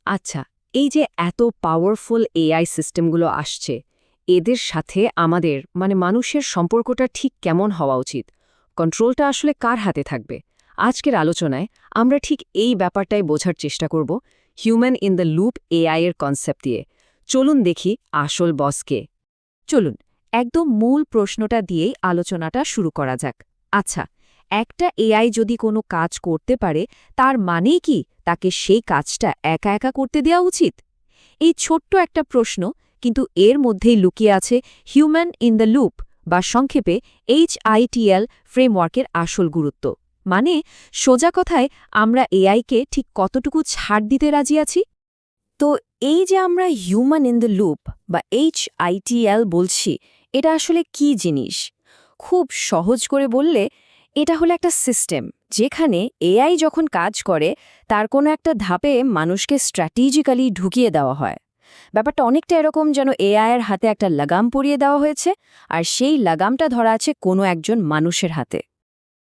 আচ্ছা, এই যে এত পাওয়ারফুল এআই সিস্টেমগুলো আসছে, এদের সাথে আমাদের মানুষের সম্পর্কটা ঠিক কেমন হওয়া উচিত? কন্ট্রোলটা আসলে কার হাতে থাকবে? আজকের আলোচনায় আমরা ঠিক এই ব্যাপারটাই বোঝার চেষ্টা করব, human in the loop AI এর কনসেপ্ট দিয়ে। চলুন দেখি আসল বস কে। চলুন একদম মূল প্রশ্নটা দিয়েই আলোচনাটা শুরু করা যাক। আচ্ছা, একটা এআই যদি কোনো কাজ করতে পারে, তার মানেই কি তাকে সেই কাজটা একা একা করতে দেওয়া উচিত? এই ছোট্ট একটা প্রশ্ন, কিন্তু এর মধ্যেই লুকিয়ে আছে হিউম্যান ইন দ্য লুপ বা সংক্ষেপে HITL ফ্রেমওয়ার্কের আসল গুরুত্ব। মানে সোজা কথায়, আমরা এআইকে ঠিক কতটুকু ছাড় দিতে রাজি আছি। তো এই যে আমরা হিউম্যান ইন দ্য লুপ বা HITL বলছি, এটা আসলে কি জিনিস? খুব সহজ করে বললে, এটা হলো একটা সিস্টেম যেখানে এআই যখন কাজ করে, তার কোনো একটা ধাপে মানুষকে স্ট্র্যাটেজিক্যালি ঢুকিয়ে দেওয়া হয়। ব্যাপারটা অনেকটা এরকম যেন এআই এর হাতে একটা লাগাম পরিয়ে দেওয়া হয়েছে, আর সেই লাগামটা ধরা আছে কোনো একজন মানুষের হাতে।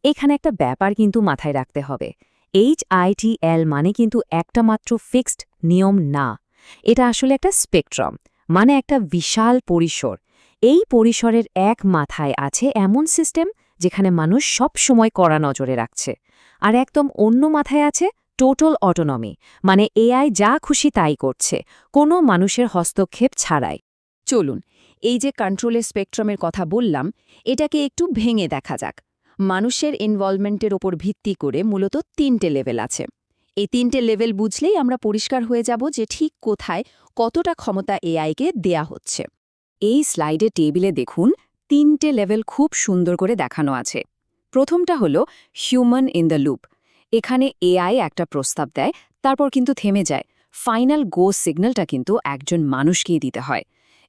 এখানে একটা ব্যাপার কিন্তু মাথায় রাখতে হবে। HITL মানে কিন্তু একটা মাত্র ফিক্সড নিয়ম না। এটা আসলে একটা স্পেকট্রাম, মানে একটা বিশাল পরিসর। এই পরিসরের এক মাথায় আছে এমন সিস্টেম যেখানে মানুষ সব সময় কড়া নজরে রাখছে, আর একদম অন্য মাথায় আছে টোটাল অটোনমি, মানে এআই যা খুশি তাই করছে, কোনো মানুষের হস্তক্ষেপ ছাড়াই। চলুন, এই যে কন্ট্রোলের স্পেকট্রামের কথা বললাম, এটাকে একটু ভেঙে দেখা যাক। মানুষের ইনভলভমেন্টের ওপর ভিত্তি করে মূলত 3টে লেভেল আছে। এই 3টে লেভেল বুঝলেই আমরা পরিষ্কার হয়ে যাব যে ঠিক কোথায় কতটা ক্ষমতা এআইকে দেয়া হচ্ছে। এই স্লাইডে টেবিলে দেখুন, 3টে লেভেল খুব সুন্দর করে দেখানো আছে। প্রথমটা হলো হিউম্যান ইন দ্য লুপ। এখানে এআই একটা প্রস্তাব দেয়, তারপর কিন্তু থেমে যায়। ফাইনাল গো সিগন্যালটা কিন্তু একজন মানুষকেই দিতে হয়।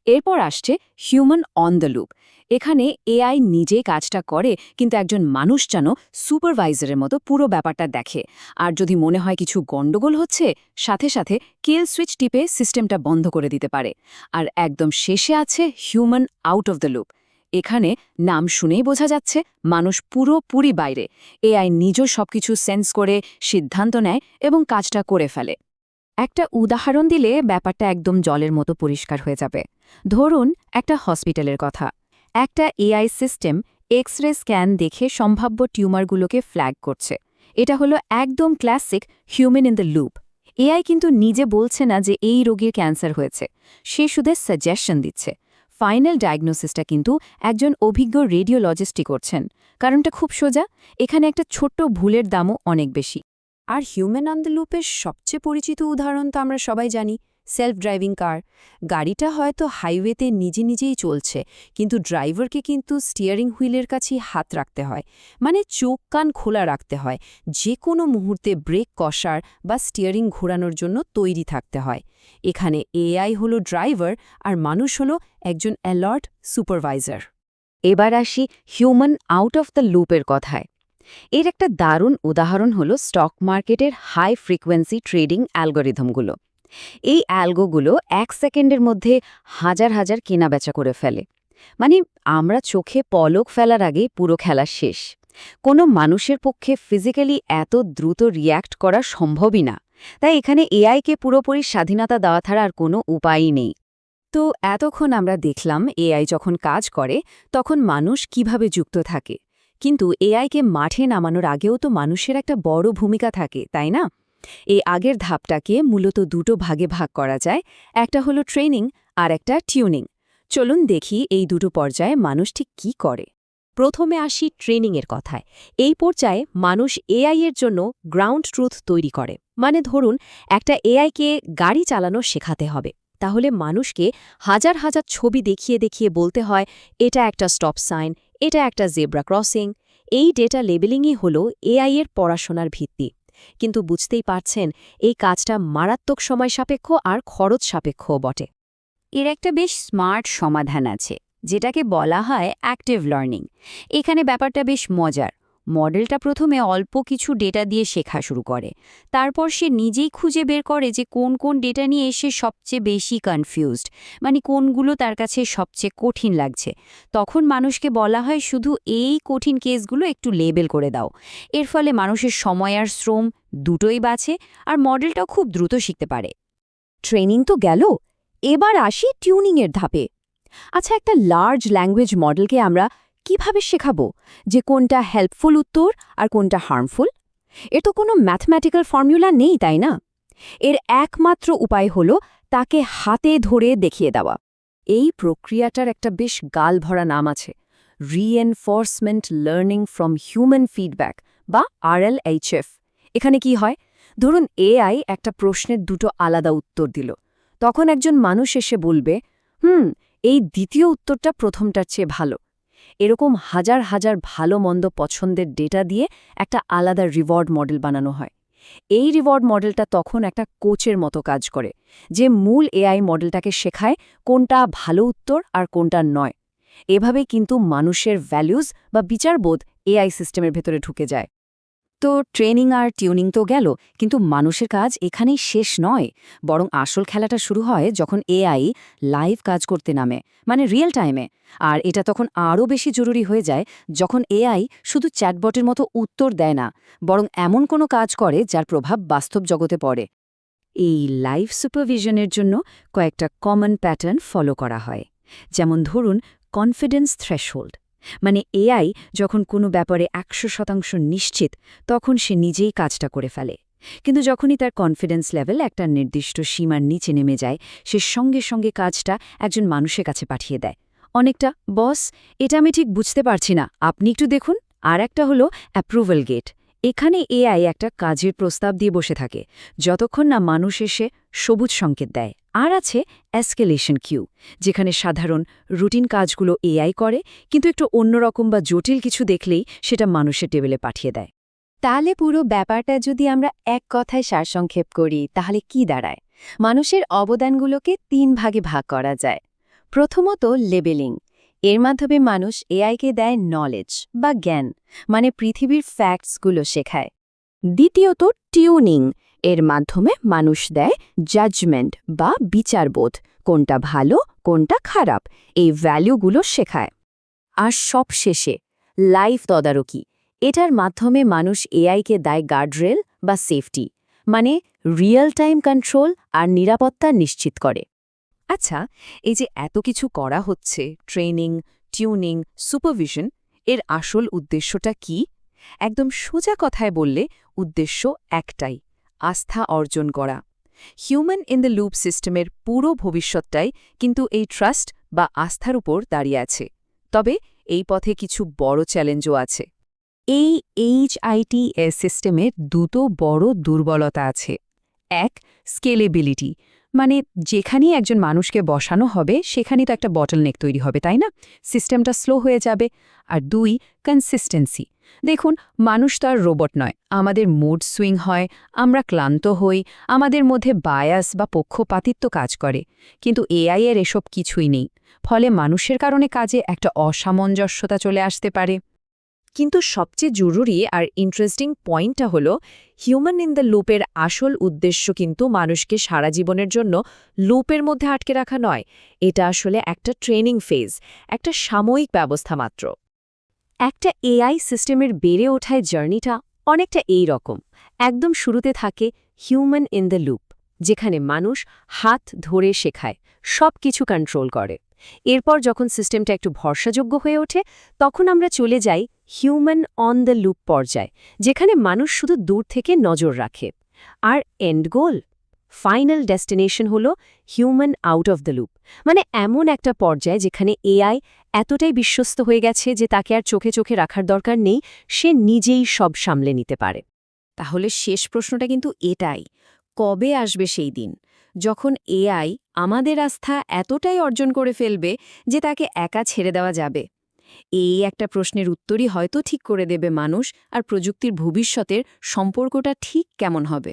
এরপর আসছে হিউম্যান অন দ্য লুপ। এখানে এআই নিজেই কাজটা করে, কিন্তু একজন মানুষ যেন সুপারভাইজারের মতো পুরো ব্যাপারটা দেখে। আর যদি মনে হয় কিছু গন্ডগোল হচ্ছে, সাথে সাথে কিল সুইচ টিপে সিস্টেমটা বন্ধ করে দিতে পারে। আর একদম শেষে আছে human out of the loop. এখানে নাম শুনেই বোঝা যাচ্ছে মানুষ পুরোপুরি বাইরে। এআই নিজ সবকিছু সেন্স করে সিদ্ধান্ত নেয় এবং কাজটা করে ফেলে। একটা উদাহরণ দিলে ব্যাপারটা একদম জলের মতো পরিষ্কার হয়ে যাবে। ধরুন একটা হসপিটালের কথা। একটা এআই সিস্টেম এক্স-রে স্ক্যান দেখে সম্ভাব্য টিউমারগুলোকে ফ্ল্যাগ করছে। এটা হলো একদম classic human in the loop. AI কিন্তু নিজে বলছে না যে এই রোগীর ক্যান্সার হয়েছে, সে শুধু সাজেশন দিচ্ছে। ফাইনাল ডায়াগনোসিসটা কিন্তু একজন অভিজ্ঞ রেডিওলজিস্টই করছেন। কারণটা খুব সোজা, এখানে একটা ছোট্ট ভুলের দামও অনেক বেশি। আর হিউম্যান অন দ্য লুপের সবচেয়ে পরিচিত উদাহরণ তো আমরা সবাই জানি, সেলফ ড্রাইভিং কার। গাড়িটা হয়তো হাইওয়েতে নিজে নিজেই চলছে, কিন্তু ড্রাইভারকে কিন্তু স্টিয়ারিং হুইলের কাছেই হাত রাখতে হয়, মানে চোখ কান খোলা রাখতে হয়। যে কোনো মুহূর্তে ব্রেক কষার বা স্টিয়ারিং ঘোরানোর জন্য তৈরি থাকতে হয়। এখানে এআই হলো ড্রাইভার, আর মানুষ হলো একজন অ্যালার্ট সুপারভাইজার। এবার আসি হিউম্যান আউট অফ দ্য লুপের কথায়। এর একটা দারুণ উদাহরণ হলো স্টক মার্কেটের হাই ফ্রিকোয়েন্সি ট্রেডিং অ্যালগোরিদমগুলো। এই অ্যালগোগুলো 1 সেকেন্ডের মধ্যে হাজার হাজার কেনাবেচা করে ফেলে। মানে আমরা চোখে পলক ফেলার আগেই পুরো খেলা শেষ। কোনো মানুষের পক্ষে ফিজিক্যালি এত দ্রুত রিয়্যাক্ট করা সম্ভবই না। তাই এখানে এআইকে পুরোপুরি স্বাধীনতা দেওয়া ছাড়া আর কোনো উপায়ই নেই। তো এতক্ষণ আমরা দেখলাম এআই যখন কাজ করে তখন মানুষ কিভাবে যুক্ত থাকে, কিন্তু এআইকে মাঠে নামানোর আগেও তো মানুষের একটা বড় ভূমিকা থাকে, তাই না? এই আগের ধাপটাকে মূলত দুটো ভাগে ভাগ করা যায়। একটা হলো ট্রেনিং, আর একটা টিউনিং। চলুন দেখি এই দুটো পর্যায়ে মানুষ ঠিক কী করে। প্রথমে আসি ট্রেনিংয়ের কথায়। এই পর্যায়ে মানুষ এআই এর জন্য গ্রাউন্ড ট্রুথ তৈরি করে। মানে ধরুন একটা এআইকে গাড়ি চালানো শেখাতে হবে, তাহলে মানুষকে হাজার হাজার ছবি দেখিয়ে দেখিয়ে বলতে হয়, এটা একটা স্টপ সাইন, এটা একটা জেব্রা ক্রসিং। এই ডেটা লেবেলিংই হলো এআই এর পড়াশোনার ভিত্তি। কিন্তু বুঝতেই পারছেন, এই কাজটা মারাত্মক সময় সাপেক্ষ আর খরচ সাপেক্ষও বটে। এর একটা বেশ স্মার্ট সমাধান আছে, যেটাকে বলা হয় অ্যাক্টিভ লার্নিং। এখানে ব্যাপারটা বেশ মজার। মডেলটা প্রথমে অল্প কিছু ডেটা দিয়ে শেখা শুরু করে। তারপর সে নিজেই খুঁজে বের করে যে কোন কোন ডেটা নিয়ে সে সবচেয়ে বেশি কনফিউজড, মানে কোনগুলো তার কাছে সবচেয়ে কঠিন লাগছে। তখন মানুষকে বলা হয় শুধু এই কঠিন কেসগুলো একটু লেবেল করে দাও। এর ফলে মানুষের সময় আর শ্রম দুটোই বাঁচে, আর মডেলটাও খুব দ্রুত শিখতে পারে। ট্রেনিং তো গেল, এবার আসি টিউনিংয়ের ধাপে। আচ্ছা, একটা লার্জ ল্যাঙ্গুয়েজ মডেলকে আমরা কিভাবে শেখাবো যে কোনটা হেল্পফুল উত্তর আর কোনটা হার্মফুল? এর তো কোনো ম্যাথমেটিক্যাল ফর্মুলা নেই, তাই না? এর একমাত্র উপায় হলো তাকে হাতে ধরে দেখিয়ে দেওয়া। এই প্রক্রিয়াটার একটা বেশ গালভরা নাম আছে, reinforcement learning from human feedback বা RLHF। এখানে কি হয়, ধরুন AI একটা প্রশ্নের দুটো আলাদা উত্তর দিল, তখন একজন মানুষ এসে বলবে, এই দ্বিতীয় উত্তরটা প্রথমটার চেয়ে ভালো। এরকম হাজার হাজার ভালো মন্দ পছন্দের ডেটা দিয়ে একটা আলাদা রিওয়ার্ড মডেল বানানো হয়। এই রিওয়ার্ড মডেলটা তখন একটা কোচের মতো কাজ করে, যে মূল AI মডেলটাকে শেখায় কোনটা ভালো উত্তর আর কোনটা নয়। এভাবে কিন্তু মানুষের ভ্যালুজ বা বিচারবোধ AI সিস্টেমের ভেতরে ঢুকে যায়। তো ট্রেনিং আর টিউনিং তো গেল, কিন্তু মানুষের কাজ এখানেই শেষ নয়, বরং আসল খেলাটা শুরু হয় যখন AI লাইভ কাজ করতে নামে, মানে রিয়েল টাইমে। আর এটা তখন আরও বেশি জরুরি হয়ে যায় যখন AI শুধু চ্যাটবটের মতো উত্তর দেয় না, বরং এমন কোনো কাজ করে যার প্রভাব বাস্তব জগতে পড়ে। এই লাইভ সুপারভিশনের জন্য কয়েকটা কমন প্যাটার্ন ফলো করা হয়। যেমন ধরুন, কনফিডেন্স থ্রেশহোল্ড, মানে AI যখন কোনো ব্যাপারে 100% নিশ্চিত, তখন সে নিজেই কাজটা করে ফেলে। কিন্তু যখনই তার কনফিডেন্স লেভেল একটা নির্দিষ্ট সীমার নিচে নেমে যায়, সে সঙ্গে সঙ্গে কাজটা একজন মানুষের কাছে পাঠিয়ে দেয়। অনেকটা, বস, এটা আমি ঠিক বুঝতে পারছি না, আপনি একটু দেখুন। আর একটা হলো অ্যাপ্রুভাল গেট। এখানে AI একটা কাজের প্রস্তাব দিয়ে বসে থাকে, যতক্ষণ না মানুষ এসে সবুজ সংকেত দেয়। আর আছে এসকেলেশন কিউ, যেখানে সাধারণ রুটিন কাজগুলো AI করে, কিন্তু একটু অন্যরকম বা জটিল কিছু দেখলেই সেটা মানুষের টেবিলে পাঠিয়ে দেয়। তাহলে পুরো ব্যাপারটা যদি আমরা এক কথায় সারসংক্ষেপ করি, তাহলে কি দাঁড়ায়? মানুষের অবদানগুলোকে 3 ভাগে ভাগ করা যায়। প্রথমত, লেবেলিং। এর মাধ্যমে মানুষ AIকে দেয় নলেজ বা জ্ঞান, মানে পৃথিবীর ফ্যাক্টসগুলো শেখায়। দ্বিতীয়ত, টিউনিং। এর মাধ্যমে মানুষ দেয় জাজমেন্ট বা বিচারবোধ, কোনটা ভালো কোনটা খারাপ, এই ভ্যালুগুলো শেখায়। আর সবশেষে, লাইভ তদারকি। এটার মাধ্যমে মানুষ AIকে দেয় গার্ডরেল বা সেফটি, মানে রিয়েল টাইম কন্ট্রোল আর নিরাপত্তা নিশ্চিত করে। আচ্ছা, এই যে এত কিছু করা হচ্ছে, ট্রেনিং, টিউনিং, সুপারভিশন, এর আসল উদ্দেশ্যটা কি? একদম সোজা কথায় বললে উদ্দেশ্য একটাই, আস্থা অর্জন করা। হিউম্যান ইন দ্য লুপ সিস্টেমের পুরো ভবিষ্যৎটাই কিন্তু এই ট্রাস্ট বা আস্থার উপর দাঁড়িয়ে আছে। তবে এই পথে কিছু বড় চ্যালেঞ্জও আছে। এই HITS সিস্টেমের দুটো বড় দুর্বলতা আছে। এক, স্কেলেবিলিটি, মানে যেখানেই একজন মানুষকে বসানো হবে সেখানেই তো একটা বটলনেক তৈরি হবে, তাই না? সিস্টেমটা স্লো হয়ে যাবে। আর 2, কনসিস্টেন্সি। দেখুন, মানুষ তো আর রোবট নয়, আমাদের মুড সুইং হয়, আমরা ক্লান্ত হই, আমাদের মধ্যে বায়াস বা পক্ষপাতিত্ব কাজ করে। কিন্তু AI এর এসব কিছুই নেই, ফলে মানুষের কারণে কাজে একটা অসামঞ্জস্যতা চলে আসতে পারে। কিন্তু সবচেয়ে জরুরি আর ইন্টারেস্টিং পয়েন্টটা হলো, হিউম্যান ইন দ্য লুপের আসল উদ্দেশ্য কিন্তু মানুষকে সারা জীবনের জন্য লুপের মধ্যে আটকে রাখা নয়। এটা আসলে একটা ট্রেনিং ফেজ, একটা সাময়িক ব্যবস্থা মাত্র। একটা AI সিস্টেমের বেড়ে ওঠায় জার্নিটা অনেকটা এই রকম। একদম শুরুতে থাকে হিউম্যান ইন দ্য লুপ, যেখানে মানুষ হাত ধরে শেখায়, সব কিছু কন্ট্রোল করে। এরপর যখন সিস্টেমটা একটু ভরসাযোগ্য হয়ে ওঠে, তখন আমরা চলে যাই হিউম্যান অন দ্য লুপ পর্যায়ে, যেখানে মানুষ শুধু দূর থেকে নজর রাখে। আর এন্ড গোল, ফাইনাল ডেস্টিনেশন হলো human out of the loop, মানে এমন একটা পর্যায়ে যেখানে AI এতটাই বিশ্বস্ত হয়ে গেছে যে তাকে আর চোখে চোখে রাখার দরকার নেই, সে নিজেই সব সামলে নিতে পারে। তাহলে শেষ প্রশ্নটা কিন্তু এটাই, কবে আসবে সেই দিন যখন AI আমাদের আস্থা এতটাই অর্জন করে ফেলবে যে তাকে একা ছেড়ে দেওয়া যাবে? এই একটা প্রশ্নের উত্তরই হয়তো ঠিক করে দেবে মানুষ আর প্রযুক্তির ভবিষ্যতের সম্পর্কটা ঠিক কেমন হবে।